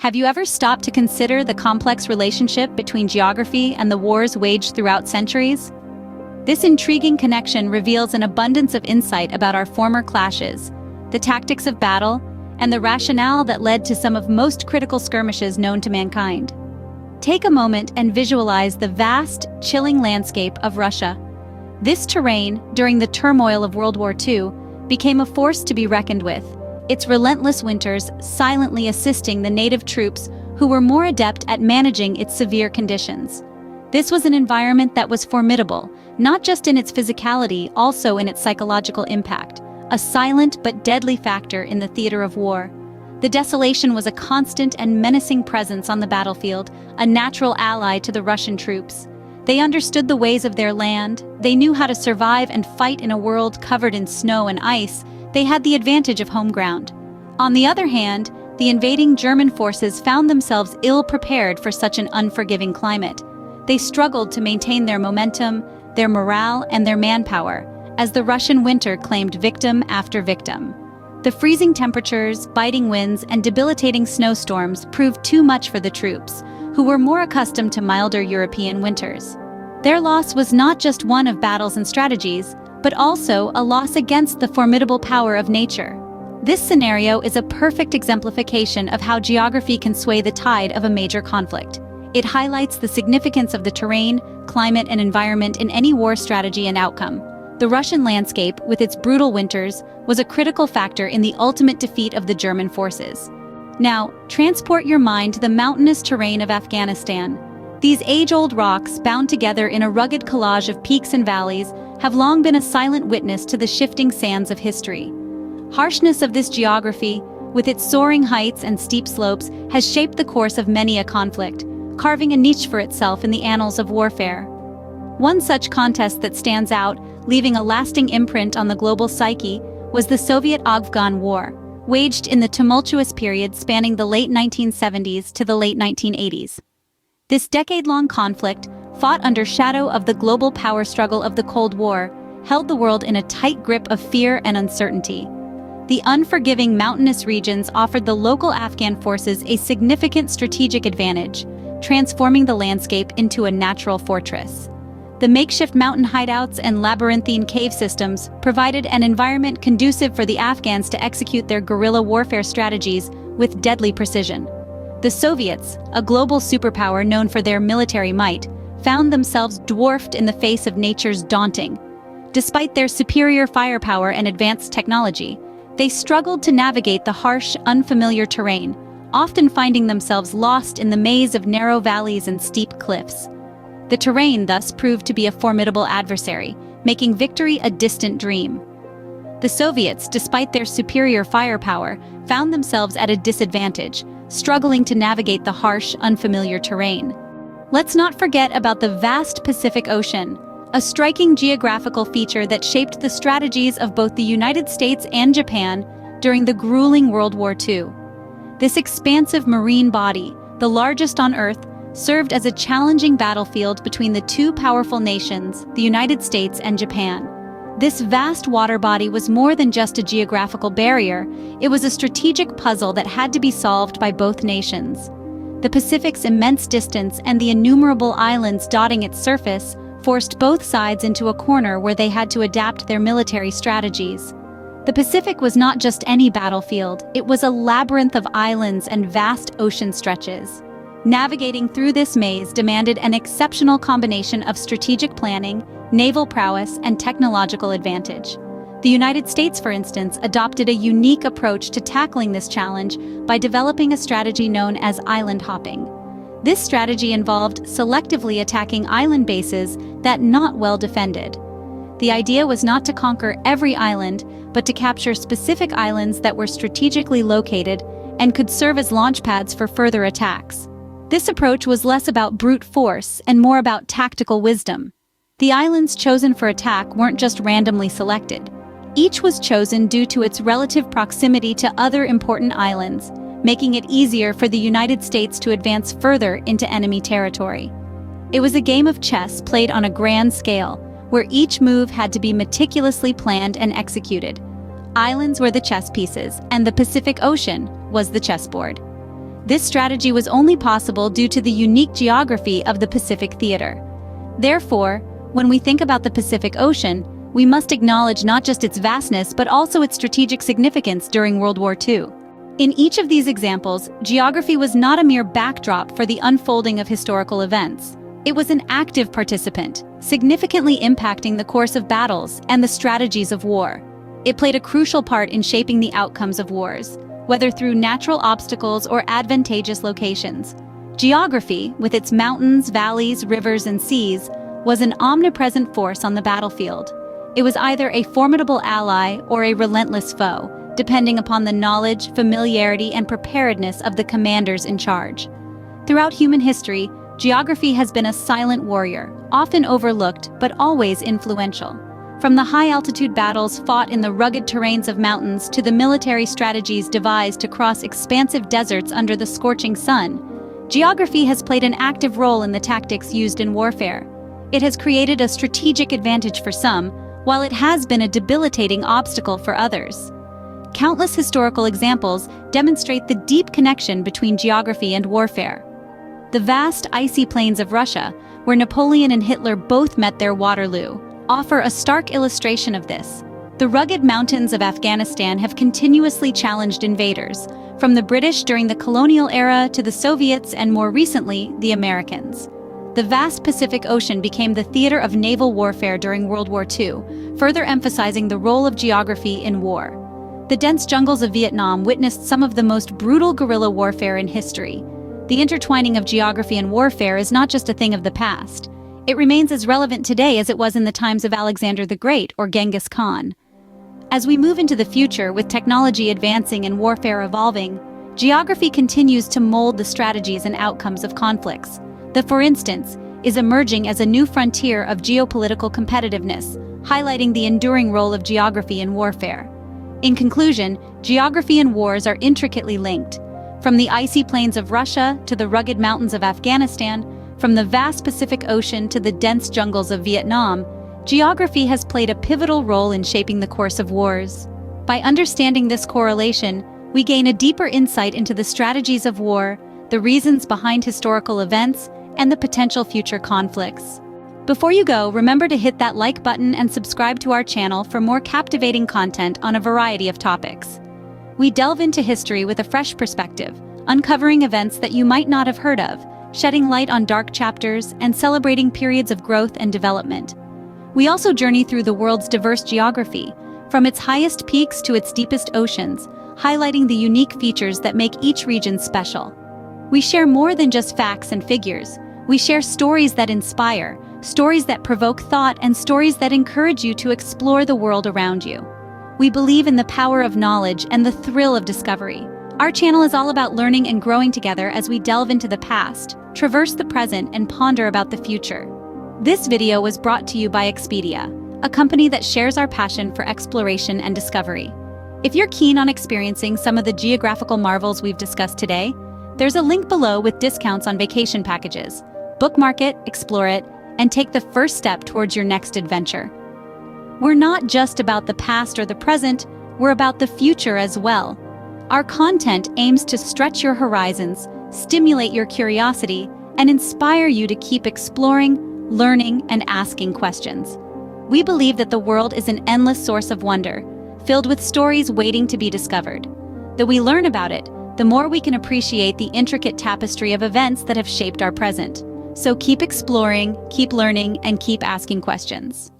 Have you ever stopped to consider the complex relationship between geography and the wars waged throughout centuries? This intriguing connection reveals an abundance of insight about our former clashes, the tactics of battle, and the rationale that led to some of most critical skirmishes known to mankind. Take a moment and visualize the vast, chilling landscape of Russia. This terrain, during the turmoil of World War II, became a force to be reckoned with, its relentless winters silently assisting the native troops who were more adept at managing its severe conditions. This was an environment that was formidable, not just in its physicality, also in its psychological impact, a silent but deadly factor in the theater of war. The desolation was a constant and menacing presence on the battlefield, a natural ally to the Russian troops. They understood the ways of their land, they knew how to survive and fight in a world covered in snow and ice. They had the advantage of home ground. On the other hand, the invading German forces found themselves ill-prepared for such an unforgiving climate. They struggled to maintain their momentum, their morale, and their manpower, as the Russian winter claimed victim after victim. The freezing temperatures, biting winds, and debilitating snowstorms proved too much for the troops, who were more accustomed to milder European winters. Their loss was not just one of battles and strategies, but also a loss against the formidable power of nature. This scenario is a perfect exemplification of how geography can sway the tide of a major conflict. It highlights the significance of the terrain, climate, and environment in any war strategy and outcome. The Russian landscape, with its brutal winters, was a critical factor in the ultimate defeat of the German forces. Now, transport your mind to the mountainous terrain of Afghanistan. These age-old rocks, bound together in a rugged collage of peaks and valleys, have long been a silent witness to the shifting sands of history. Harshness of this geography, with its soaring heights and steep slopes, has shaped the course of many a conflict, carving a niche for itself in the annals of warfare. One such contest that stands out, leaving a lasting imprint on the global psyche, was the Soviet-Afghan War, waged in the tumultuous period spanning the late 1970s to the late 1980s. This decade-long conflict, fought under shadow of the global power struggle of the Cold War, held the world in a tight grip of fear and uncertainty. The unforgiving mountainous regions offered the local Afghan forces a significant strategic advantage, transforming the landscape into a natural fortress. The makeshift mountain hideouts and labyrinthine cave systems provided an environment conducive for the Afghans to execute their guerrilla warfare strategies with deadly precision. The Soviets, a global superpower known for their military might, found themselves dwarfed in the face of nature's daunting. Despite their superior firepower and advanced technology, they struggled to navigate the harsh, unfamiliar terrain, often finding themselves lost in the maze of narrow valleys and steep cliffs. The terrain thus proved to be a formidable adversary, making victory a distant dream. The Soviets, despite their superior firepower, found themselves at a disadvantage, struggling to navigate the harsh, unfamiliar terrain. Let's not forget about the vast Pacific Ocean, a striking geographical feature that shaped the strategies of both the United States and Japan during the grueling World War II. This expansive marine body, the largest on Earth, served as a challenging battlefield between the two powerful nations, the United States and Japan. This vast water body was more than just a geographical barrier, it was a strategic puzzle that had to be solved by both nations. The Pacific's immense distance and the innumerable islands dotting its surface forced both sides into a corner where they had to adapt their military strategies. The Pacific was not just any battlefield, it was a labyrinth of islands and vast ocean stretches. Navigating through this maze demanded an exceptional combination of strategic planning, naval prowess, and technological advantage. The United States, for instance, adopted a unique approach to tackling this challenge by developing a strategy known as island hopping. This strategy involved selectively attacking island bases that not well defended. The idea was not to conquer every island, but to capture specific islands that were strategically located and could serve as launch pads for further attacks. This approach was less about brute force and more about tactical wisdom. The islands chosen for attack weren't just randomly selected. Each was chosen due to its relative proximity to other important islands, making it easier for the United States to advance further into enemy territory. It was a game of chess played on a grand scale, where each move had to be meticulously planned and executed. Islands were the chess pieces, and the Pacific Ocean was the chessboard. This strategy was only possible due to the unique geography of the Pacific theater. Therefore, when we think about the Pacific Ocean, we must acknowledge not just its vastness but also its strategic significance during World War II. In each of these examples, geography was not a mere backdrop for the unfolding of historical events. It was an active participant, significantly impacting the course of battles and the strategies of war. It played a crucial part in shaping the outcomes of wars, whether through natural obstacles or advantageous locations. Geography, with its mountains, valleys, rivers, and seas, was an omnipresent force on the battlefield. It was either a formidable ally or a relentless foe, depending upon the knowledge, familiarity, and preparedness of the commanders in charge. Throughout human history, geography has been a silent warrior, often overlooked but always influential. From the high-altitude battles fought in the rugged terrains of mountains to the military strategies devised to cross expansive deserts under the scorching sun, geography has played an active role in the tactics used in warfare. It has created a strategic advantage for some, while it has been a debilitating obstacle for others. Countless historical examples demonstrate the deep connection between geography and warfare. The vast icy plains of Russia, where Napoleon and Hitler both met their Waterloo, offer a stark illustration of this. The rugged mountains of Afghanistan have continuously challenged invaders, from the British during the colonial era to the Soviets and more recently, the Americans. The vast Pacific Ocean became the theater of naval warfare during World War II, further emphasizing the role of geography in war. The dense jungles of Vietnam witnessed some of the most brutal guerrilla warfare in history. The intertwining of geography and warfare is not just a thing of the past. It remains as relevant today as it was in the times of Alexander the Great or Genghis Khan. As we move into the future with technology advancing and warfare evolving, geography continues to mold the strategies and outcomes of conflicts. For instance, is emerging as a new frontier of geopolitical competitiveness, highlighting the enduring role of geography in warfare. In conclusion, geography and wars are intricately linked. From the icy plains of Russia to the rugged mountains of Afghanistan, from the vast Pacific Ocean to the dense jungles of Vietnam, geography has played a pivotal role in shaping the course of wars. By understanding this correlation, we gain a deeper insight into the strategies of war, the reasons behind historical events, and the potential future conflicts. Before you go, remember to hit that like button and subscribe to our channel for more captivating content on a variety of topics. We delve into history with a fresh perspective, uncovering events that you might not have heard of, shedding light on dark chapters, and celebrating periods of growth and development. We also journey through the world's diverse geography, from its highest peaks to its deepest oceans, highlighting the unique features that make each region special. We share more than just facts and figures. We share stories that inspire, stories that provoke thought, and stories that encourage you to explore the world around you. We believe in the power of knowledge and the thrill of discovery. Our channel is all about learning and growing together as we delve into the past, traverse the present, and ponder about the future. This video was brought to you by Expedia, a company that shares our passion for exploration and discovery. If you're keen on experiencing some of the geographical marvels we've discussed today, there's a link below with discounts on vacation packages. Bookmark it, explore it, and take the first step towards your next adventure. We're not just about the past or the present, we're about the future as well. Our content aims to stretch your horizons, stimulate your curiosity, and inspire you to keep exploring, learning, and asking questions. We believe that the world is an endless source of wonder, filled with stories waiting to be discovered. The more we learn about it, the more we can appreciate the intricate tapestry of events that have shaped our present. So keep exploring, keep learning, and keep asking questions.